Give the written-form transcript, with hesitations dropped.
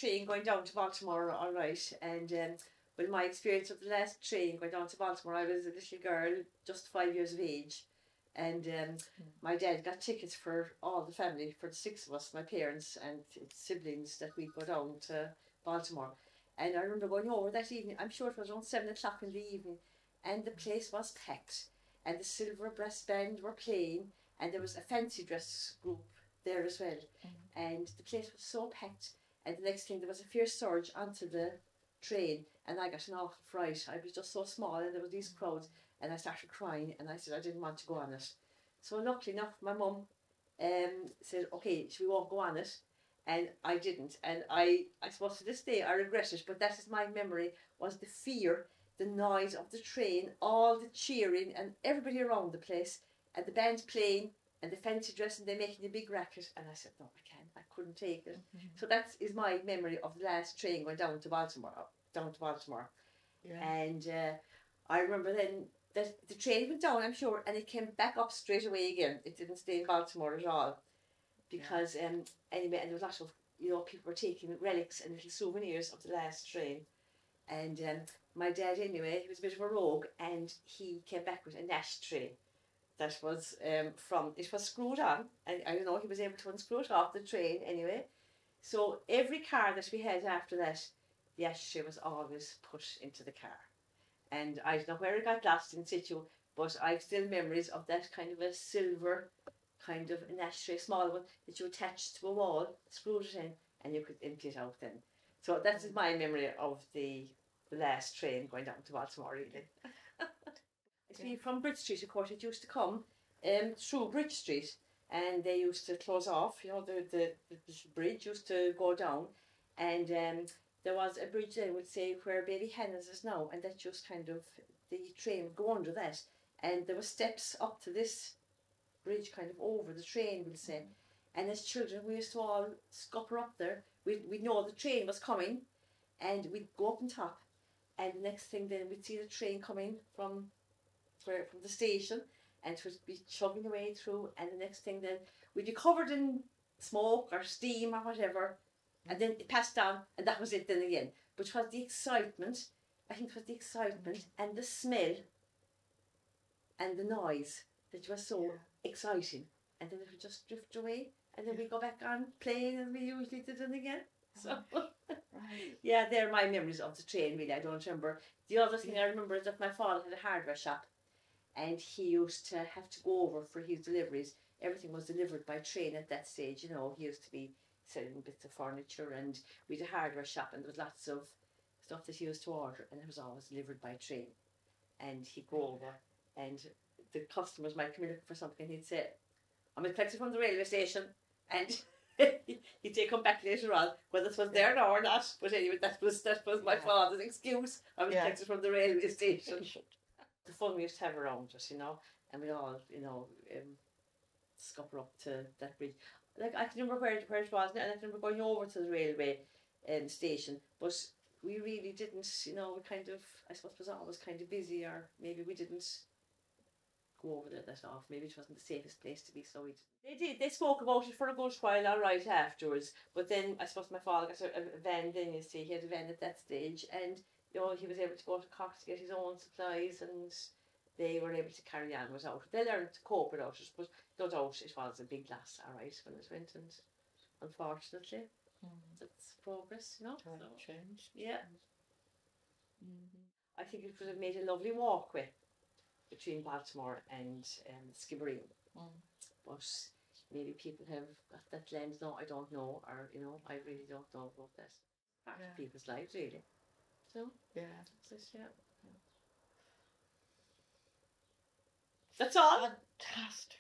train going down to Baltimore, all right, and with my experience of the last train going down to Baltimore, I was a little girl, just 5 years of age, and my dad got tickets for all the family, for the six of us, my parents and siblings, that we'd go down to Baltimore. And I remember going over that evening, I'm sure it was around 7 o'clock in the evening, and the place was packed, and the Silver Brass Band were playing, and there was a fancy dress group there as well, and the place was so packed. And the next thing, there was a fierce surge onto the train, and I got an awful fright. I was just so small, and there were these crowds, and I started crying, and I said I didn't want to go on it. So luckily enough, my mum said, okay, we won't go on it, and I didn't. And I suppose to this day I regret it, but that is my memory, was the fear, the noise of the train, all the cheering, and everybody around the place, and the band playing, and the fancy dress, and they making a big racket. And I said, no, I couldn't take it. So that is my memory of the last train going down to Baltimore. Yeah. And I remember then that the train went down, I'm sure, and it came back up straight away again. It didn't stay in Baltimore at all. Because, anyway, and there was a lot of, people were taking relics and little souvenirs of the last train. And my dad, anyway, he was a bit of a rogue, and he came back with an ashtray. That was it was screwed on, and I don't know, he was able to unscrew it off the train anyway. So every car that we had after that, the ashtray was always put into the car. And I don't know where it got lost in situ, but I've still memories of that kind of a silver, kind of an ashtray, small one, that you attached to a wall, screwed it in, and you could empty it out then. So that is my memory of the last train going down to Baltimore, really. See, from Bridge Street, of course, it used to come through Bridge Street, and they used to close off, the bridge used to go down, and there was a bridge there, would say, where Baby Hannah's is now, and that just kind of, the train would go under that, and there were steps up to this bridge, kind of over the train, we'll say, and as children, we used to all scupper up there. We'd know the train was coming, and we'd go up on top, and the next thing then, we'd see the train coming from the station, and it would be chugging away through, and the next thing then we'd be covered in smoke or steam or whatever, and then it passed on, and that was it then again. But it was the excitement, I think it was the excitement and the smell and the noise that was so exciting, and then it would just drift away, and then we'd go back on playing, and we usually did it again. So yeah, they're my memories of the train, really. I don't remember. The other thing I remember is that my father had a hardware shop, and he used to have to go over for his deliveries. Everything was delivered by train at that stage, He used to be selling bits of furniture, and we had a hardware shop, and there was lots of stuff that he used to order, and it was always delivered by train. And he'd go over, and the customers might come in looking for something, and he'd say, I'm collected from the railway station, and he'd come back later on, whether it was there now or not. But anyway, that was my father's excuse. I was collected from the railway station. The fun we used to have around us, and we all, scupper up to that bridge. Like, I can remember where it was, and I can remember going over to the railway station, but we really didn't, we kind of, I suppose, was always kind of busy, or maybe we didn't go over there that often. Maybe it wasn't the safest place to be, so they spoke about it for a good while, all right, afterwards. But then I suppose my father got a van. Then you see, he had a van at that stage, and he was able to go to Cork to get his own supplies, and they were able to carry on without it. They learned to cope without it, but no doubt it was a big loss, all right, when it went, and unfortunately, that's progress, Time changed. Yeah. I think it would have made a lovely walkway between Baltimore and Skibbereen. But maybe people have got that land now, I don't know, or I really don't know about that. Part of people's lives, really. So that's all. Fantastic.